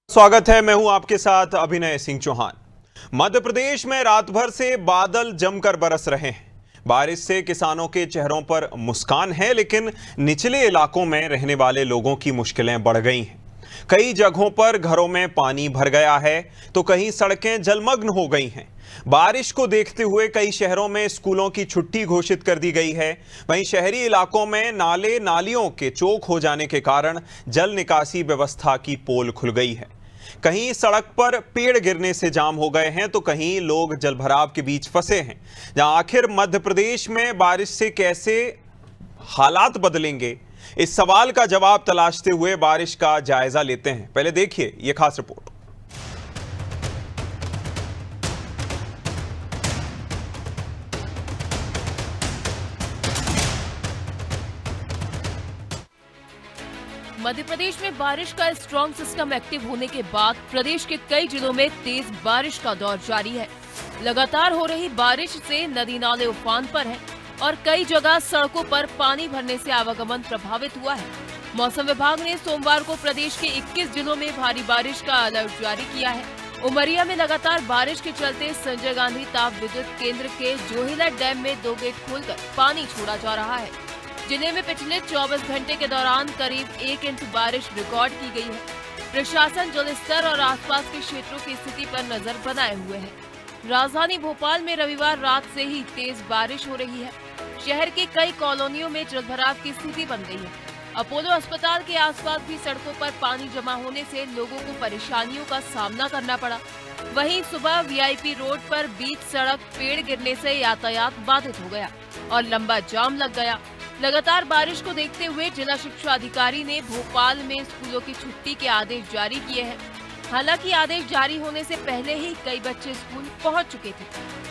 स्वागत है। मैं हूं आपके साथ अभिनय सिंह चौहान। मध्य प्रदेश में रात भर से बादल जमकर बरस रहे हैं। बारिश से किसानों के चेहरों पर मुस्कान है, लेकिन निचले इलाकों में रहने वाले लोगों की मुश्किलें बढ़ गई हैं। कई जगहों पर घरों में पानी भर गया है तो कहीं सड़कें जलमग्न हो गई हैं। बारिश को देखते हुए कई शहरों में स्कूलों की छुट्टी घोषित कर दी गई है। वहीं शहरी इलाकों में नाले नालियों के चौक हो जाने के कारण जल निकासी व्यवस्था की पोल खुल गई है। कहीं सड़क पर पेड़ गिरने से जाम हो गए हैं तो कहीं लोग जलभराव के बीच फंसे हैं। जहां आखिर मध्य प्रदेश में बारिश से कैसे हालात बदलेंगे, इस सवाल का जवाब तलाशते हुए बारिश का जायजा लेते हैं। पहले देखिए यह खास रिपोर्ट। मध्य प्रदेश में बारिश का स्ट्रॉन्ग सिस्टम एक्टिव होने के बाद प्रदेश के कई जिलों में तेज बारिश का दौर जारी है। लगातार हो रही बारिश से नदी नाले उफान पर हैं और कई जगह सड़कों पर पानी भरने से आवागमन प्रभावित हुआ है। मौसम विभाग ने सोमवार को प्रदेश के 21 जिलों में भारी बारिश का अलर्ट जारी किया है। उमरिया में लगातार बारिश के चलते संजय गांधी ताप विद्युत केंद्र के जोहिला डैम में 2 गेट खोलकर पानी छोड़ा जा रहा है। जिले में पिछले 24 घंटे के दौरान करीब 1 इंच बारिश रिकॉर्ड की गई है। प्रशासन जलस्तर और आसपास के क्षेत्रों की स्थिति पर नजर बनाए हुए है। राजधानी भोपाल में रविवार रात से ही तेज बारिश हो रही है। शहर की कई कॉलोनियों में जलभराव की स्थिति बन गई है। अपोलो अस्पताल के आसपास भी सड़कों पर पानी जमा होने से लोगों को परेशानियों का सामना करना पड़ा। वहीं सुबह वीआईपी रोड पर बीच सड़क पेड़ गिरने से यातायात बाधित हो गया और लंबा जाम लग गया। लगातार बारिश को देखते हुए जिला शिक्षा अधिकारी ने भोपाल में स्कूलों की छुट्टी के आदेश जारी किए हैं। हालांकि आदेश जारी होने से पहले ही कई बच्चे स्कूल पहुंच चुके थे,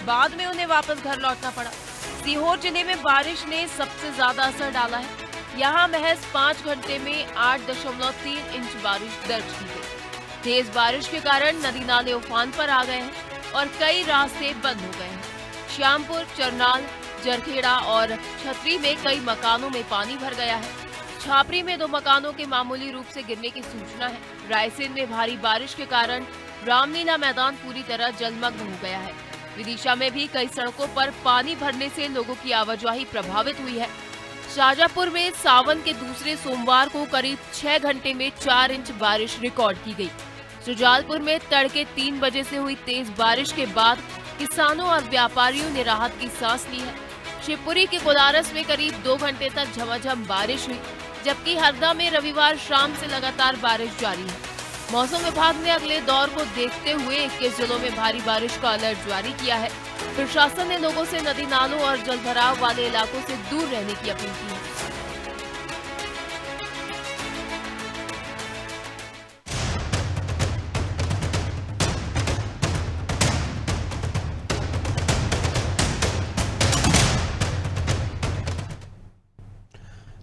बाद में उन्हें वापस घर लौटना पड़ा। सीहोर जिले में बारिश ने सबसे ज्यादा असर डाला है। यहां महज 5 घंटे में 8.3 इंच बारिश दर्ज की गई। तेज बारिश के कारण नदी नाले उफान पर आ गए हैं और कई रास्ते बंद हो गए हैं। श्यामपुर, चरनाल, जरखेड़ा और छतरी में कई मकानों में पानी भर गया है। छापरी में 2 मकानों के मामूली रूप से गिरने की सूचना है। रायसेन में भारी बारिश के कारण रामलीला मैदान पूरी तरह जलमग्न हो गया है। विदिशा में भी कई सड़कों पर पानी भरने से लोगों की आवाजाही प्रभावित हुई है। शाजापुर में सावन के दूसरे सोमवार को करीब 6 घंटे में 4 इंच बारिश रिकॉर्ड की गई। सुजालपुर में तड़के 3 बजे से हुई तेज बारिश के बाद किसानों और व्यापारियों ने राहत की सांस ली है। शिवपुरी के कोलारस में करीब 2 घंटे तक झमाझम बारिश हुई, जबकि हरदा में रविवार शाम से लगातार बारिश जारी है। मौसम विभाग ने अगले दौर को देखते हुए 21 जिलों में भारी बारिश का अलर्ट जारी किया है। प्रशासन ने लोगों से नदी नालों और जलभराव वाले इलाकों से दूर रहने की अपील की है।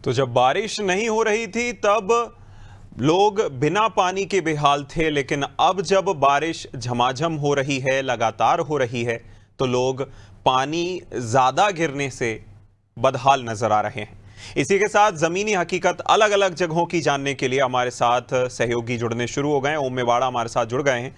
तो जब बारिश नहीं हो रही थी तब लोग बिना पानी के बेहाल थे, लेकिन अब जब बारिश झमाझम हो रही है, लगातार हो रही है, तो लोग पानी ज्यादा गिरने से बदहाल नजर आ रहे हैं। इसी के साथ जमीनी हकीकत अलग अलग जगहों की जानने के लिए हमारे साथ सहयोगी जुड़ने शुरू हो गए हैं। ओम मेवाड़ा हमारे साथ जुड़ गए हैं।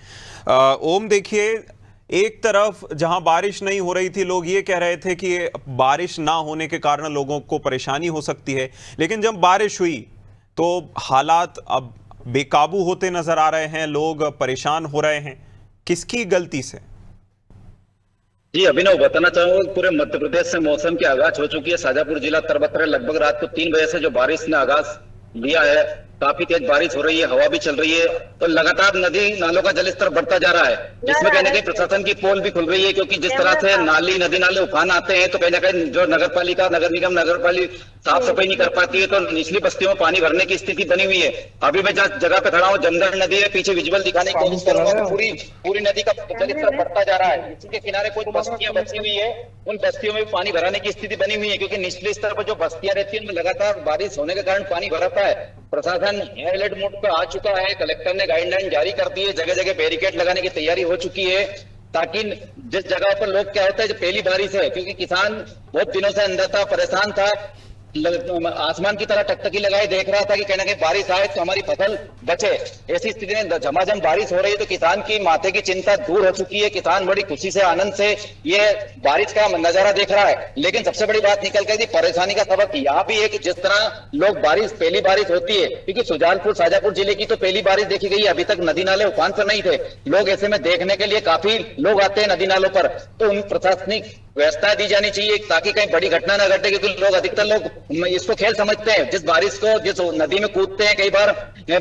ओम, देखिए, एक तरफ जहां बारिश नहीं हो रही थी, लोग ये कह रहे थे कि बारिश ना होने के कारण लोगों को परेशानी हो सकती है, लेकिन जब बारिश हुई तो हालात अब बेकाबू होते नजर आ रहे हैं, लोग परेशान हो रहे हैं। किसकी गलती से? जी अभिनव, बताना चाहूंगा पूरे मध्य प्रदेश से मौसम की आगाज हो चुकी है। शाजापुर जिला तरबतर लगभग रात को 3 बजे से जो बारिश ने आगाज लिया है, काफी तेज बारिश हो रही है, हवा भी चल रही है, तो लगातार नदी नालों का जलस्तर बढ़ता जा रहा है, जिसमें कहीं ना कहीं प्रशासन की पोल भी खुल रही है। क्योंकि जिस तरह से नाली नदी नाले उफान आते हैं तो कहीं ना कहीं जो नगर पालिका, नगर निगम, नगर पालिका साफ सफाई नहीं कर पाती है, तो निचली बस्तियों में पानी भरने की स्थिति बनी हुई है। अभी मैं जहाँ जगह पे खड़ा हूँ, जमदर नदी है, पीछे विजुअल दिखाने की कोशिश कर रहा हूँ, पूरी नदी का जलस्तर बढ़ता जा रहा है। इसी के किनारे कुछ बस्तियां बची हुई है, उन बस्तियों में पानी भराने की स्थिति बनी हुई है, क्योंकि निचले स्तर पर जो बस्तियां रहती है उनमें लगातार बारिश होने के कारण पानी भराता है। प्रशासन हाई अलर्ट मोड पर आ चुका है। कलेक्टर ने गाइडलाइन जारी कर दी है, जगह जगह बैरिकेड लगाने की तैयारी हो चुकी है, ताकि जिस जगह पर लोग क्या होता है, जो पहली बारिश है, क्योंकि किसान बहुत दिनों से अंधा था, परेशान था, आसमान की तरह टकटकी लगाए देख रहा था कि कहीं ना कहीं बारिश आए तो हमारी फसल बचे। ऐसी स्थिति में झमाझम बारिश हो रही है तो किसान की माथे की चिंता दूर हो चुकी है। किसान बड़ी खुशी से, आनंद से ये बारिश का नजारा देख रहा है। लेकिन सबसे बड़ी बात निकल कर परेशानी का सबक यहाँ भी है कि जिस तरह लोग पहली बारिश होती है, क्योंकि सुजानपुर शाजापुर जिले की तो पहली बारिश देखी गई, अभी तक नदी नाले उफान पर नहीं थे। लोग ऐसे में देखने के लिए काफी लोग आते हैं नदी नालों पर, तो उन प्रशासनिक व्यवस्था दी जानी चाहिए ताकि कहीं बड़ी घटना न घटे। क्योंकि लोग, अधिकतर लोग इसको खेल समझते हैं। जिस बारिश को, जिस नदी में कूदते हैं, कई बार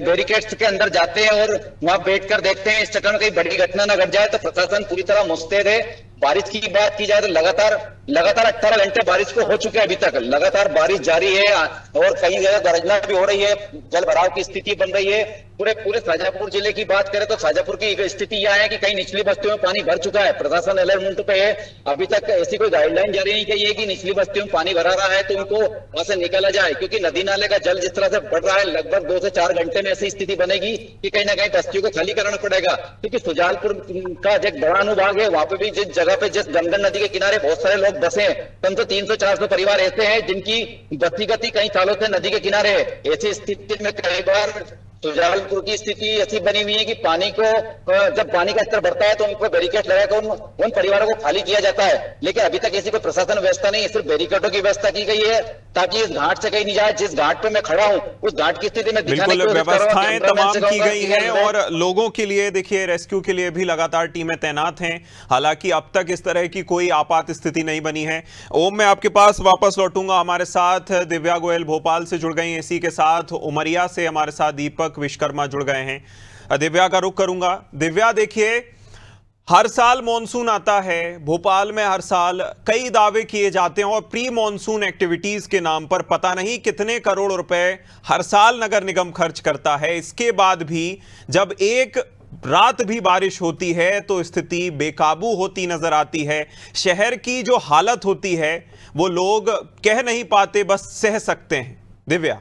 बैरिकेड्स के अंदर जाते हैं और वहां बैठकर देखते हैं इस चक्कर में कहीं बड़ी घटना न घट जाए। तो प्रशासन पूरी तरह मुस्तैद है। बारिश की बात की जाए तो लगातार 18 घंटे बारिश को हो चुके हैं। अभी तक लगातार बारिश जारी है और कई जगह गरजना भी हो रही है, जल भराव की स्थिति बन रही है। पूरे शाजापुर जिले की बात करें तो शाजापुर की स्थिति यह है कि कई निचली बस्तियों में पानी भर चुका है। प्रशासन अलर्ट पे है। अभी तक ऐसी कोई गाइडलाइन जारी नहीं की है कि निचली बस्तियों में पानी भरा रहा है तो उनको वहां से निकाला जाए, क्योंकि नदी नाले का जल जिस तरह से बढ़ रहा है, लगभग 2 से 4 घंटे में ऐसी स्थिति बनेगी कि कहीं ना कहीं बस्तियों को खाली करना पड़ेगा। क्योंकि सुजानपुर का एक बड़ा अनुभाग है, वहां पे भी जिस जगह पे, जिस गंगा नदी के किनारे बहुत सारे लोग बसे हैं, कम से 300-400 परिवार ऐसे हैं जिनकी बस्ती गति कई सालों से नदी के किनारे है। ऐसी स्थिति में कई बार सुजानपुर की स्थिति ऐसी बनी हुई है कि पानी को, जब पानी का स्तर बढ़ता है तो उनको बैरिकेड लगाकर उन परिवारों को खाली किया जाता है। लेकिन अभी तक ऐसी कोई प्रशासन व्यवस्था नहीं है, सिर्फ बैरिकेडों की व्यवस्था की गई है ताकि इस घाट से कहीं नहीं जाए। जिस घाट पे मैं खड़ा हूं उस घाट की स्थिति में बिल्कुल व्यवस्थाएं तमाम की गई हैं और लोगों के लिए, देखिए, रेस्क्यू के लिए भी लगातार टीमें तैनात हैं। हालांकि अब तक इस तरह की कोई आपात स्थिति नहीं बनी है। ओम, मैं आपके पास वापस लौटूंगा। हमारे साथ दिव्या गोयल भोपाल से जुड़ गई, इसी के साथ उमरिया से हमारे साथ दीपक विश्वकर्मा जुड़ गए हैं। दिव्या का रुख करूंगा। दिव्या, देखिए, हर साल मॉनसून आता है भोपाल में, हर साल कई दावे किए जाते हैं और प्री मॉनसून एक्टिविटीज के नाम पर पता नहीं कितने करोड़ रुपए हर साल नगर निगम खर्च करता है। इसके बाद भी जब एक रात भी बारिश होती है तो स्थिति बेकाबू होती नजर आती है। शहर की जो हालत होती है वो लोग कह नहीं पाते, बस सह सकते हैं। दिव्या,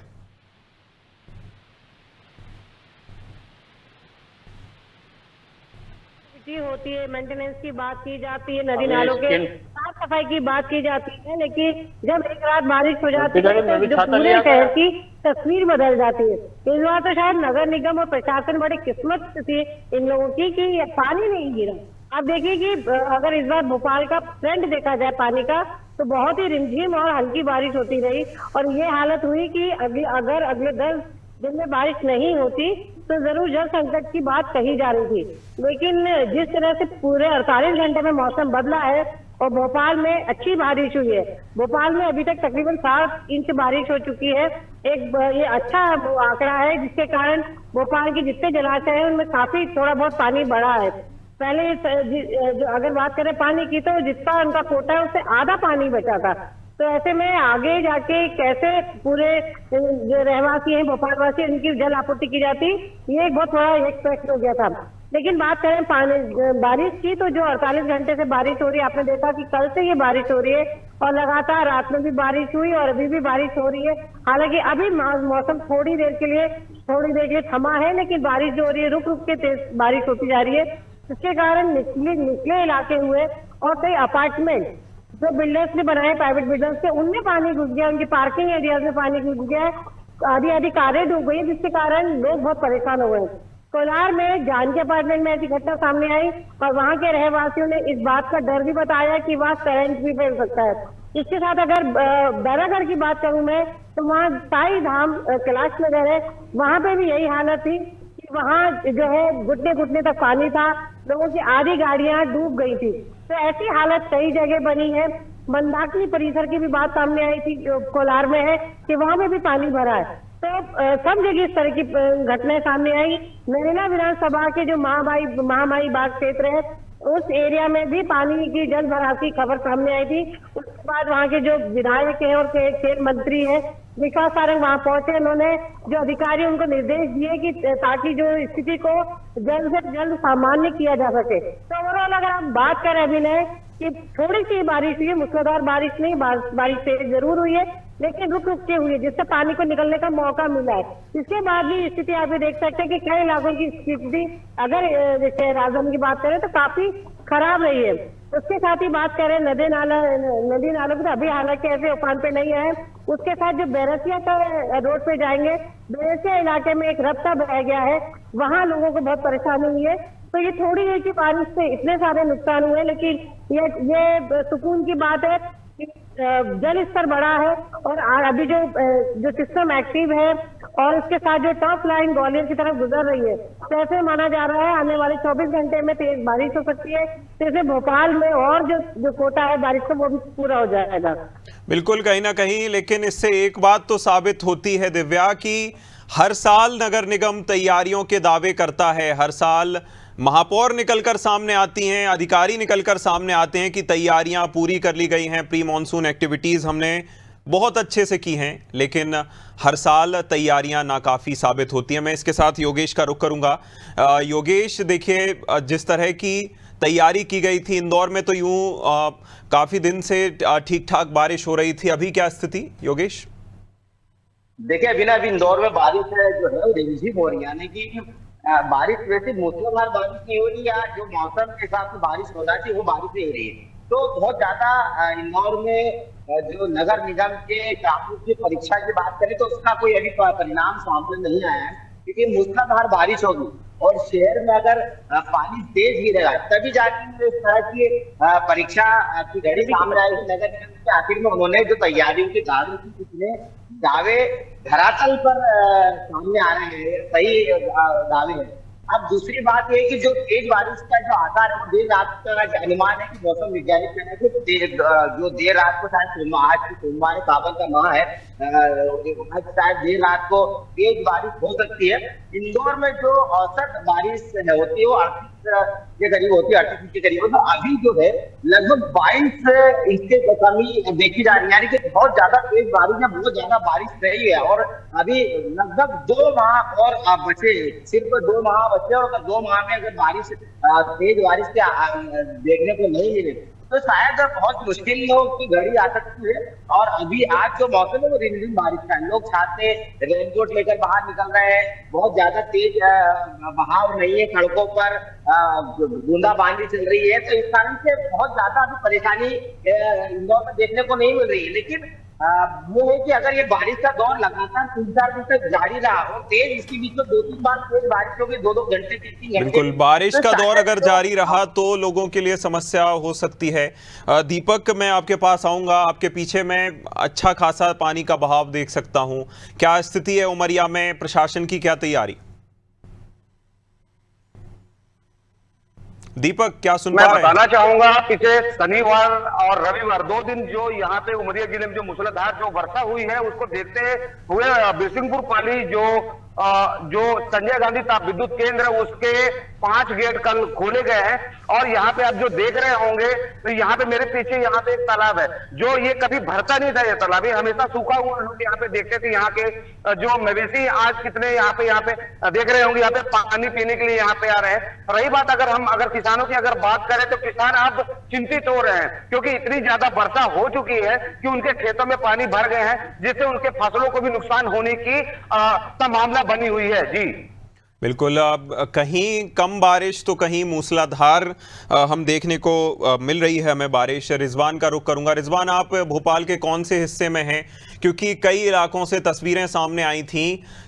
होती है, मेंटेनेंस की बात की जाती है, नदी नालों के साफ सफाई की बात की जाती है, लेकिन जब एक रात बारिश हो जाती है तो जो पूरे शहर की तस्वीर बदल जाती है। इस बार तो शायद नगर निगम और प्रशासन बड़ी किस्मत थी इन लोगों की कि पानी नहीं गिरा। आप देखिए कि अगर इस बार भोपाल का ट्रेंड देखा जाए पानी का तो बहुत ही रिमझिम और हल्की बारिश होती रही और ये हालत हुई कि अगर अगले 10 दिन में बारिश नहीं होती तो जरूर जल संकट की बात कही जा रही थी। लेकिन जिस तरह से पूरे 48 घंटे में मौसम बदला है और भोपाल में अच्छी बारिश हुई है। भोपाल में अभी तक तकरीबन 7 इंच बारिश हो चुकी है। ये अच्छा आंकड़ा है जिसके कारण भोपाल के जितने जलाशय हैं उनमें काफी थोड़ा बहुत पानी बढ़ा है। पहले अगर बात करें पानी की तो जितना उनका कोटा है उससे आधा पानी बचा था। तो ऐसे में आगे जाके कैसे पूरे जो रहवासी हैं भोपाल वासी उनकी जल आपूर्ति की जाती, ये एक बहुत बड़ा एक प्रश्न हो गया था। लेकिन बात करें बारिश की तो जो 48 घंटे से बारिश हो रही है, आपने देखा कि कल से ये बारिश हो रही है और लगातार रात में भी बारिश हुई और अभी भी बारिश हो रही है। हालांकि अभी मौसम थोड़ी देर के लिए थमा है, लेकिन बारिश जो हो रही है रुक रुक के तेज बारिश होती जा रही है। इसके कारण निचले इलाके हुए और कई अपार्टमेंट जो बिल्डर्स ने बनाए, प्राइवेट बिल्डर्स के, उनमें पानी घुस गया, उनकी पार्किंग एरियाज में पानी घुस गया है, आधी कारें डूब गई, जिसके कारण लोग बहुत परेशान हो गए। कोलार में जानकी अपार्टमेंट में ऐसी घटना सामने आई और वहां के रहवासियों ने इस बात का डर भी बताया कि वहां करंट भी फैल सकता है। इसके साथ अगर बैरागढ़ की बात करूं मैं तो वहां साई धाम कैलाश नगर है, वहां पे भी यही हालत थी कि वहां जो है घुटने तक पानी था, लोगों की आधी गाड़ियां डूब गई थी। तो ऐसी हालत कई जगह बनी है। मंदाकिनी परिसर की भी बात सामने आई थी जो कोलार में है कि वहां में भी पानी भरा है। तो सब जगह इस तरह की घटनाएं सामने आई। नरेला विधानसभा के जो महामाई बाग क्षेत्र है उस एरिया में भी पानी की जल भराव की खबर सामने आई थी। उसके बाद वहाँ के जो विधायक हैं और खेल मंत्री हैं विकास सारंग वहाँ पहुंचे। उन्होंने जो अधिकारी उनको निर्देश दिए कि ताकि जो स्थिति को जल्द से जल्द सामान्य किया जा सके। तो ओवरऑल अगर हम बात करें अभिनय कि थोड़ी सी बारिश हुई है, मूसलाधार बारिश नहीं, बारिश तेज जरूर हुई है लेकिन रुक रुक के हुई है, जिससे पानी को निकलने का मौका मिला है। इसके बाद भी स्थिति आप देख सकते हैं कि कई इलाकों की स्थिति, अगर जैसे राजधानी की बात करें तो काफी खराब रही है। उसके साथ ही बात करें नदी नालों की, तो अभी हालांकि ऐसे उफान पे नहीं आए। उसके साथ जो बैरसिया का रोड पे जाएंगे, बैरसिया इलाके में एक रफ्ता बह गया है, वहां लोगों को बहुत परेशानी हुई है। तो ये थोड़ी है कि बारिश से इतने सारे नुकसान हुए, लेकिन ये सुकून की बात है कि जल स्तर बढ़ा है और अभी जो सिस्टम एक्टिव है और उसके साथ जो टॉप लाइन ग्वालियर की तरफ गुजर रही है, तो ऐसे माना जा रहा है आने वाले 24 घंटे में तेज बारिश हो सकती है। जैसे भोपाल में और जो कोटा है बारिश का, वो भी पूरा हो जाएगा। बिल्कुल, कहीं ना कहीं, लेकिन इससे एक बात तो साबित होती है दिव्या कि हर साल नगर निगम तैयारियों के दावे करता है, हर साल महापौर निकलकर सामने आती हैं, अधिकारी निकलकर सामने आते हैं कि तैयारियां पूरी कर ली गई हैं, प्री मॉनसून एक्टिविटीज़ हमने बहुत अच्छे से की हैं, लेकिन हर साल तैयारियां नाकाफ़ी साबित होती हैं। मैं इसके साथ योगेश का रुख करूंगा। योगेश, देखिए, जिस तरह की तैयारी की गई थी इंदौर में, तो यूं काफ़ी दिन से ठीक ठाक बारिश हो रही थी, अभी क्या स्थिति योगेश? देखिए अभी इंदौर में बारिश जो है रिमझिम हो रही है, यानी कि बारिश वैसे मूसलाधार बारिश नहीं हो रही, या जो मौसम के हिसाब से बारिश होना चाहिए वो बारिश नहीं हो रही है। तो बहुत ज्यादा इंदौर में जो नगर निगम के कामों की परीक्षा की बात करें तो उसका कोई अभी परिणाम सामने नहीं आया है, क्योंकि मूसलाधार बारिश होगी और शहर में अगर पानी तेज गिरेगा तभी जाके इस तरह की परीक्षा की घड़ी सामने आएगी। नगर निगम के आखिर में उन्होंने जो तैयारियों के दावे की, कितने दावे धरातल पर सामने आ रहे हैं, सही दावे हैं। अब दूसरी बात यह कि जो तेज बारिश का जो आकार है वो देर रात का अनुमान है कि मौसम वैज्ञानिक कहते हैं जो देर रात को शायद आज की सोमवार सावन का माह है, शायद देर रात को तेज बारिश हो सकती है। इंदौर में जो औसत बारिश होती है वो 38 के करीब होती है, 38 के करीब। तो अभी जो है लगभग 22 इंच की कमी देखी जा रही है, यानी कि बहुत ज्यादा तेज बारिश है, बहुत ज्यादा बारिश रही है। और अभी लगभग 2 माह और बचे, सिर्फ 2 माह बचे, और अगर 2 माह में अगर बारिश तेज बारिश के देखने को नहीं मिले तो शायद बहुत मुश्किल लोग की घड़ी आ सकती है। और अभी आज जो मौसम है वो रिमझिम बारिश का है, लोग छाते रेनकोट लेकर बाहर निकल रहे हैं, बहुत ज्यादा तेज बहाव नहीं है, सड़कों पर बूंदाबांदी चल रही है, तो इस कारण से बहुत ज्यादा अभी परेशानी इंदौर में देखने को नहीं मिल रही है। लेकिन वो है कि अगर ये बारिश का दौर लगातार 3-4 दिन तक जारी रहा और तेज, इसके बीच में 2-3 बार तेज बारिश होगी, 2-2 घंटे 3-3 घंटे, बिल्कुल, बारिश का दौर अगर जारी रहा तो लोगों के लिए समस्या हो सकती है। दीपक, मैं आपके पास आऊंगा, आपके पीछे मैं अच्छा खासा पानी का बहाव देख सकता हूं, क्या स्थिति है उमरिया में, प्रशासन की क्या तैयारी? दीपक, क्या सुन पा रहे हैं? मैं बताना चाहूंगा, पिछले शनिवार और रविवार 2 दिन जो यहाँ पे उमरिया जिले में जो मूसलाधार जो वर्षा हुई है उसको देखते हुए बिरसिंहपुर पाली जो संजय गांधी ताप विद्युत केंद्र, उसके 5 गेट कल खोले गए हैं। और यहाँ पे आप जो देख रहे होंगे तो यहाँ पे मेरे पीछे यहाँ पे एक तालाब है, जो ये कभी भरता नहीं था, ये तालाब ये हमेशा सूखा हुआ लोग यहाँ पे देखते थे। यहाँ के जो मवेशी आज कितने यहाँ पे देख रहे होंगे, यहाँ पे पानी पीने के लिए यहाँ पे आ रहे हैं। रही बात अगर किसानों की अगर बात करें तो किसान अब चिंतित हो रहे हैं, क्योंकि इतनी ज्यादा वर्षा हो चुकी है कि उनके खेतों में पानी भर गए हैं, जिससे उनके फसलों को भी नुकसान होने की संभावना बनी हुई है। जी बिल्कुल, अब कहीं कम बारिश तो कहीं मूसलाधार हम देखने को मिल रही है हमें बारिश। रिजवान का रुख करूंगा। रिजवान, आप भोपाल के कौन से हिस्से में हैं? क्योंकि कई इलाकों से तस्वीरें सामने आई थी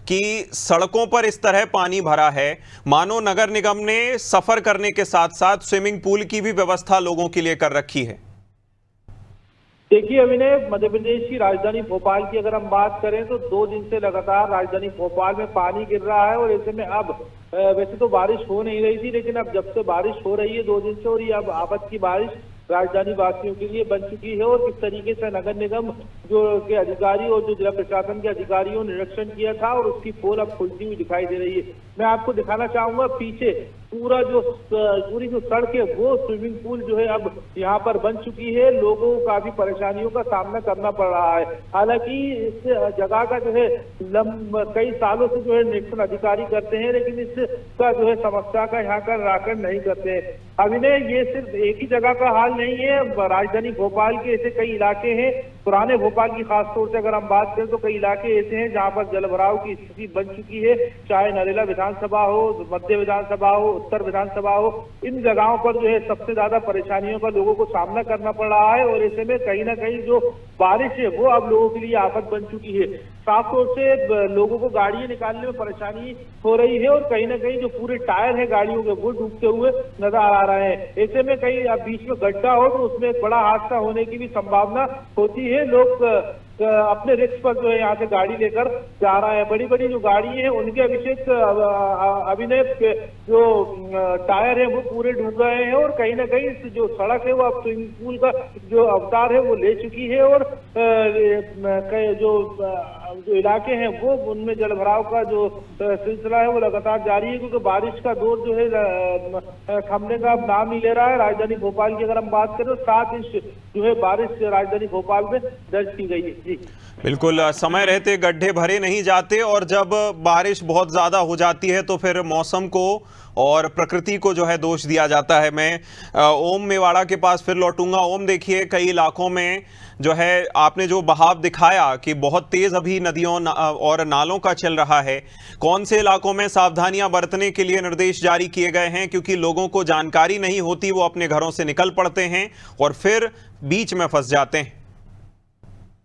कि सड़कों पर इस तरह पानी भरा है, मानो नगर निगम ने सफर करने के साथ साथ स्विमिंग पूल की भी व्यवस्था लोगों के लिए कर रखी है। देखिए अभिनय, मध्य प्रदेश की राजधानी भोपाल की अगर हम बात करें तो 2 दिन से लगातार राजधानी भोपाल में पानी गिर रहा है। और ऐसे में अब वैसे तो बारिश हो नहीं रही थी, लेकिन अब जब से बारिश हो रही है 2 दिन से, और ये अब आपद की बारिश राजधानी वासियों के लिए बन चुकी है। और किस तरीके से नगर निगम के अधिकारी और जो जिला प्रशासन के अधिकारियों ने निरीक्षण किया था और उसकी पोल अब खुलती हुई दिखाई दे रही है। मैं आपको दिखाना चाहूंगा, पीछे पूरी जो सड़क है वो स्विमिंग पूल जो है अब यहाँ पर बन चुकी है। लोगों को काफी परेशानियों का सामना करना पड़ रहा है। हालांकि इस जगह का जो है कई सालों से जो है निरीक्षण अधिकारी करते हैं, लेकिन इसका जो है समस्या का यहाँ का निराकरण नहीं करते हैं। अभिनय, ये सिर्फ एक ही जगह का हाल नहीं है, राजधानी भोपाल के ऐसे कई इलाके हैं पुराने भोपाल की खास तौर से अगर हम बात करें तो कई इलाके ऐसे हैं जहां पर जलभराव की स्थिति बन चुकी है, चाहे नरेला विधानसभा हो, मध्य विधानसभा हो, उत्तर विधानसभा हो, इन जगहों पर जो है सबसे ज्यादा परेशानियों का लोगों को सामना करना पड़ रहा है। और ऐसे में कहीं ना कहीं जो बारिश है वो अब लोगों के लिए आफत बन चुकी है। साफ तौर से लोगों को गाड़ियां निकालने में परेशानी हो रही है और कहीं ना कहीं जो पूरे टायर है गाड़ियों के वो डूबते हुए नजर आ रहे हैं। ऐसे में कहीं अब बीच में गड्ढा हो तो उसमें एक बड़ा हादसा होने की भी संभावना होती है। लोग अपने रिस्क पर जो है यहाँ से गाड़ी लेकर जा रहा है। बड़ी बड़ी जो गाड़ी है उनके अभिनय जो टायर है वो पूरे डूब गए हैं और कहीं ना कहीं जो सड़क है वो अब स्विमिंग पूल का जो अवतार है वो ले चुकी है और जो इलाके हैं वो उनमें जलभराव का जो सिलसिला है वो लगातार जारी है, क्योंकि बारिश का दौर जो है थमने का अब नाम नहीं ले रहा है। राजधानी भोपाल की अगर हम बात करें तो 7 इंच जो है बारिश राजधानी भोपाल में दर्ज की गई है। जी बिल्कुल, समय रहते गड्ढे भरे नहीं जाते और जब बारिश बहुत ज़्यादा हो जाती है तो फिर मौसम को और प्रकृति को जो है दोष दिया जाता है। मैं ओम मेवाड़ा के पास फिर लौटूंगा। ओम, देखिए कई इलाकों में जो है आपने जो बहाव दिखाया कि बहुत तेज़ अभी नदियों और नालों का चल रहा है, कौन से इलाकों में सावधानियां बरतने के लिए निर्देश जारी किए गए हैं? क्योंकि लोगों को जानकारी नहीं होती, वो अपने घरों से निकल पड़ते हैं और फिर बीच में फंस जाते हैं।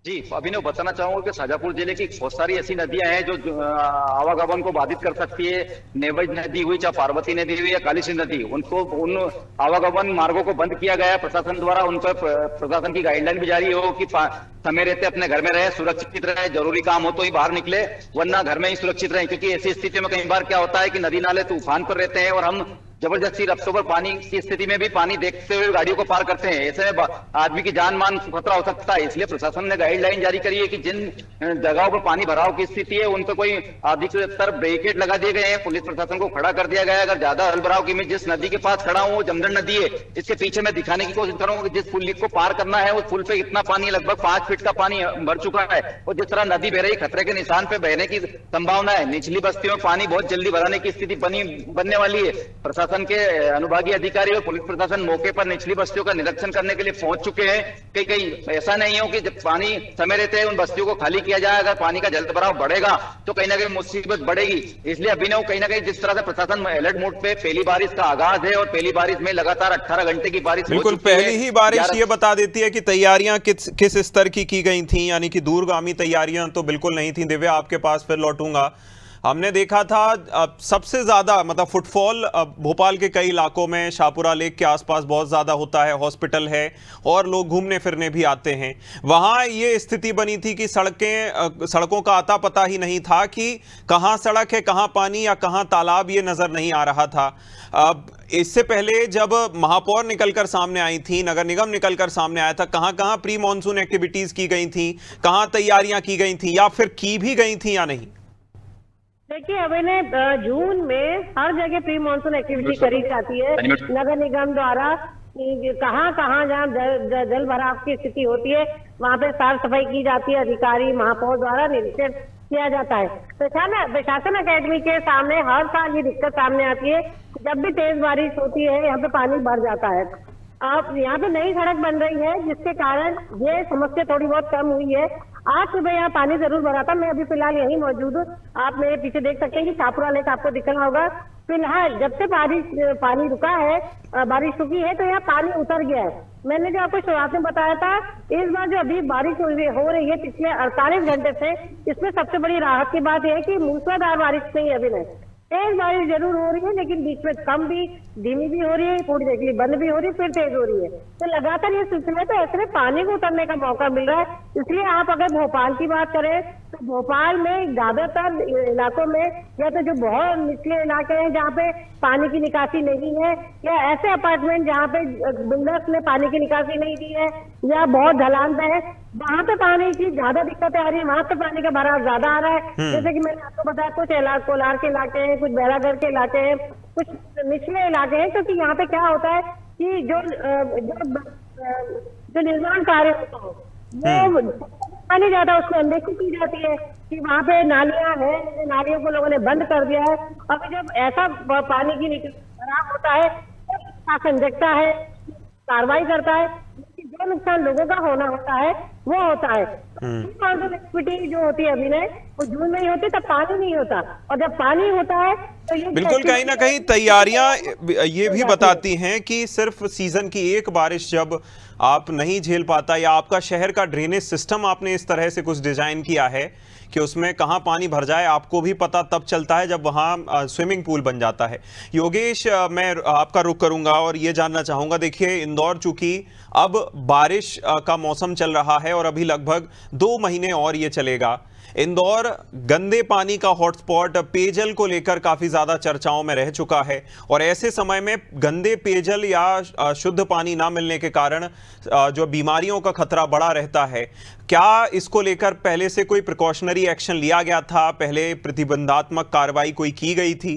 जी, अभिनव बताना चाहूंगा कि शाजापुर जिले की बहुत सारी ऐसी नदियां हैं जो आवागमन को बाधित कर सकती है। नेवज नदी हुई, चाहे पार्वती नदी हुई या काली सिंध नदी, उन आवागमन मार्गों को बंद किया गया है प्रशासन द्वारा। उन पर प्रशासन की गाइडलाइन भी जारी हो कि समय रहते अपने घर में रहे, सुरक्षित रहे, जरूरी काम हो तो ही बाहर निकले, वरना घर में ही सुरक्षित रहे। क्योंकि ऐसी स्थिति में कई बार क्या होता है कि नदी नाले तूफान पर रहते हैं और हम जबरदस्ती रफ्तों पर पानी की स्थिति में भी पानी देखते हुए गाड़ियों को पार करते हैं। ऐसे में आदमी की जान मान खतरा हो सकता है। इसलिए प्रशासन ने गाइडलाइन जारी करी है कि जिन जगहों पर पानी भराव की स्थिति है उन पर कोई अधिकतर बैरिकेड लगा दिए गए हैं, पुलिस प्रशासन को खड़ा कर दिया गया है। अगर ज्यादा जलभराव की मैं जिस नदी के पास खड़ा हूँ वो जमदन नदी है, इसके पीछे मैं दिखाने की कोशिश करूंगा कि जिस पुल को पार करना है उस पुल पे इतना पानी, लगभग 5 फीट का पानी भर चुका है और जिस तरह नदी बह रही, खतरे के निशान पे बहने की संभावना है। निचली बस्तियों में पानी बहुत जल्दी भराने की स्थिति बनने वाली है। प्रशासन के अनुभागीय अधिकारी और पुलिस प्रशासन मौके पर निचली बस्तियों का निरीक्षण करने के लिए पहुंच चुके हैं। कहीं ऐसा नहीं हो कि जब पानी समय रहते हैं उन बस्तियों को खाली किया जाए। अगर पानी का जल भराव बढ़ेगा तो कहीं ना कहीं मुसीबत बढ़ेगी। इसलिए अभिनव कहीं ना कहीं जिस तरह से प्रशासन अलर्ट मोड पे, पहली बारिश का आगाज है और पहली बारिश में लगातार 18 घंटे की बारिश बिल्कुल पहली ही बारिश ये बता देती है कि तैयारियां किस स्तर की गई थी, यानी कि दूरगामी तैयारियां तो बिल्कुल नहीं थी। दिव्या, आपके पास फिर लौटूंगा। हमने देखा था सबसे ज़्यादा मतलब फुटफॉल भोपाल के कई इलाकों में, शाहपुरा लेक के आसपास बहुत ज़्यादा होता है, हॉस्पिटल है और लोग घूमने फिरने भी आते हैं। वहाँ ये स्थिति बनी थी कि सड़कों का आता पता ही नहीं था कि कहाँ सड़क है, कहाँ पानी या कहाँ तालाब, ये नज़र नहीं आ रहा था। अब इससे पहले जब महापौर निकलकर सामने आई थी, नगर निगम निकलकर सामने आया था, कहाँ कहाँ प्री मानसून एक्टिविटीज़ की गई थी, कहाँ तैयारियाँ की गई थी या फिर की भी गई थी या नहीं? देखिए, अभी जून में हर जगह प्री मानसून एक्टिविटी करी जाती है नगर निगम द्वारा। कहाँ कहाँ जहाँ जल भराव की स्थिति होती है वहाँ पे साफ सफाई की जाती है, अधिकारी महापौर द्वारा निरीक्षण किया जाता है। प्रशासन अकेडमी के सामने हर साल ये दिक्कत सामने आती है, जब भी तेज बारिश होती है यहाँ पे पानी भर जाता है। अब यहाँ पे नई सड़क बन रही है जिसके कारण ये समस्या थोड़ी बहुत कम हुई है। आज सुबह यहाँ पानी जरूर भरा था, मैं अभी फिलहाल यहीं मौजूद हूँ। आप मेरे पीछे देख सकते हैं कि शाहपुरा लेक आपको दिख रहा होगा। फिलहाल जब से पानी रुका है, बारिश रुकी है तो यहाँ पानी उतर गया है। मैंने जो आपको शुरुआत में बताया था, इस बार जो अभी बारिश हो रही है पिछले 48 घंटे से, इसमें सबसे बड़ी राहत की बात यह है कि मूसलाधार बारिश नहीं है। अभी नहीं तेज बारिश जरूर हो रही है लेकिन बीच में कम भी, धीमी भी हो रही है, थोड़ी देर के लिए बंद भी हो रही है, फिर तेज हो रही है। तो लगातार ये सिलसिला तो ऐसे में पानी को उतरने का मौका मिल रहा है। इसलिए आप अगर भोपाल की बात करें तो भोपाल में ज्यादातर इलाकों में या तो जो बहुत निचले इलाके हैं जहाँ पे पानी की निकासी नहीं है, या ऐसे अपार्टमेंट जहाँ पे बिल्डर्स ने पानी की निकासी नहीं दी है, या बहुत ढलान पे है, वहां पे पानी की ज्यादा दिक्कतें आ रही है। वहां पे पानी का भराव ज्यादा आ रहा है। जैसे कि मैंने आपको बताया, कुछ कोलार के इलाके हैं, कुछ बैरागढ़ के इलाके हैं, कुछ निचले इलाके हैं। क्योंकि यहाँ पे क्या होता है कि जो निर्माण कार्य होता है वो पानी ज्यादा उसमें अनदेखी की जाती है कि वहाँ पे नालियां हैं, नालियों को लोगों ने बंद कर दिया है। अब जब ऐसा पानी की भराव होता है तो शासन देखता है, कार्रवाई करता है। जो जो नुकसान लोगों का होना होता है वो होता है। एक्टिविटी जो होती है अभिनय, वो जून में ही होती है, तब पानी नहीं होता, और जब पानी होता है तो ये बिल्कुल कहीं ना कहीं तैयारियां ये भी बताती हैं कि सिर्फ सीजन की एक बारिश जब आप नहीं झेल पाता, या आपका शहर का ड्रेनेज सिस्टम आपने इस तरह से कुछ डिजाइन किया है कि उसमें कहाँ पानी भर जाए आपको भी पता तब चलता है जब वहाँ स्विमिंग पूल बन जाता है। योगेश, मैं आपका रुख करूंगा और ये जानना चाहूंगा, देखिए इंदौर चूंकि अब बारिश का मौसम चल रहा है और अभी लगभग 2 महीने और ये चलेगा, इंदौर गंदे पानी का हॉटस्पॉट पेयजल को लेकर काफी ज्यादा चर्चाओं में रह चुका है, और ऐसे समय में गंदे पेयजल या शुद्ध पानी ना मिलने के कारण जो बीमारियों का खतरा बढ़ा रहता है। क्या इसको लेकर पहले से कोई प्रिकॉशनरी एक्शन लिया गया था, पहले प्रतिबंधात्मक कार्रवाई कोई की गई थी?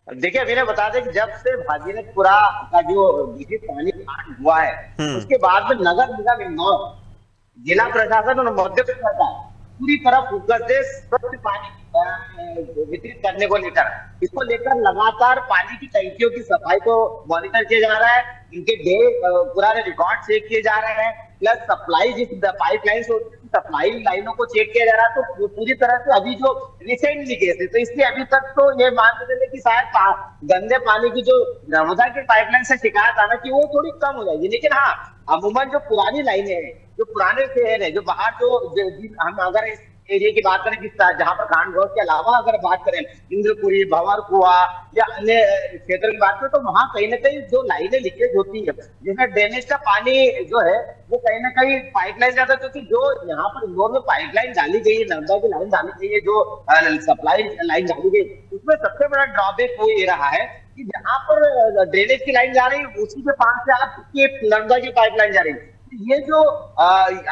देखिए अभी ने बता दें कि जब से भागीरथपुरा का जो दूषित पानी कांड हुआ है, उसके बाद में नगर निगम इंदौर, जिला प्रशासन और मध्य प्रदेश सरकार पूरी तरह फोकस है स्वच्छ पानी वितरित करने को लेकर। इसको लेकर लगातार पानी की टंकियों की सफाई को मॉनिटर किया जा रहा है, इनके पुराने रिकॉर्ड चेक किए जा रहे हैं, प्लस सप्लाई जिस पाइपलाइन सप्लाई लाइनों को चेक किया जा रहा है। तो पूरी तरह से अभी जो रिसेंटली केस है, तो इसलिए अभी तक तो ये मान के चले कि शायद गंदे पानी की जो नर्मदा के पाइपलाइन से शिकायत आना कि वो थोड़ी कम हो जाएगी, लेकिन हाँ अमूमन जो पुरानी लाइनें हैं, जो पुराने शहर है, जो बाहर जो हम अगर इस एरिया की बात करें, जहां पर कांड हुआ, के अलावा अगर बात करें इंद्रपुरी, भंवर कुआ या अन्य क्षेत्र की बात करें, तो वहां कहीं ना कहीं जो लाइनें लीकेज होती है, जिसमें ड्रेनेज का पानी जो है वो कहीं ना कहीं पाइपलाइन जाता है, क्योंकि जो यहाँ पर इंदौर में पाइपलाइन डाली गई है, नर्मदा की लाइन डाली गई है, जो सप्लाई लाइन डाली गई, उसमें सबसे बड़ा ड्रॉबैक वो ये रहा है कि जहां पर ड्रेनेज की लाइन जा रही है, उसी के पास से आपकी नर्मदा की पाइपलाइन जा रही है। ये जो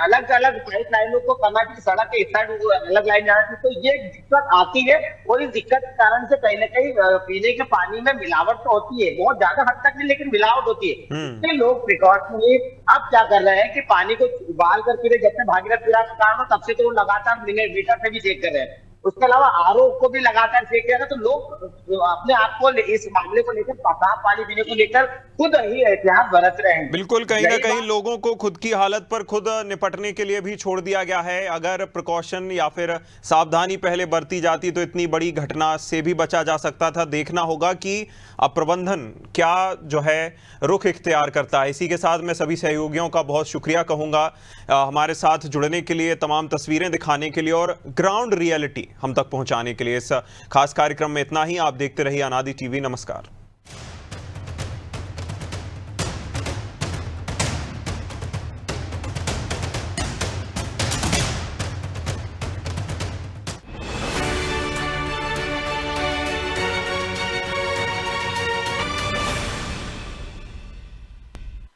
अलग अलग पाइप लाइनों को करना चाहिए, सड़क के इस साइड अलग लाइन जाना चाहिए, तो ये दिक्कत आती है, और इस दिक्कत के कारण से कहीं ना कहीं पीने के पानी में मिलावट तो होती है, बहुत ज्यादा हद तक नहीं, लेकिन मिलावट होती है। इसलिए लोग प्रिकॉशनरी अब क्या कर रहे हैं कि पानी को उबाल कर पी रहे। जब से भागीरथपुरा का काम हो तब से तो वो लगातार मिनट मीटर से भी चेक कर रहे हैं, उसके अलावा आरओ को भी लगातार चेक किया, तो लोग अपने आप को इस मामले को लेकर साफ पानी पीने को लेकर खुद ही एहतियात बरत रहे हैं। बिल्कुल कहीं ना कहीं लोगों को खुद की हालत पर खुद निपटने के लिए भी छोड़ दिया गया है। अगर प्रिकॉशन या फिर सावधानी पहले बरती जाती तो इतनी बड़ी घटना से भी बचा जा सकता था। देखना होगा कि अब प्रबंधन क्या जो है रुख इख्तियार करता है। इसी के साथ मैं सभी सहयोगियों का बहुत शुक्रिया कहूंगा हमारे साथ जुड़ने के लिए, तमाम तस्वीरें दिखाने के लिए और ग्राउंड रियलिटी हम तक पहुंचाने के लिए। इस खास कार्यक्रम में इतना ही। आप देखते रहिए अनादि टीवी। नमस्कार।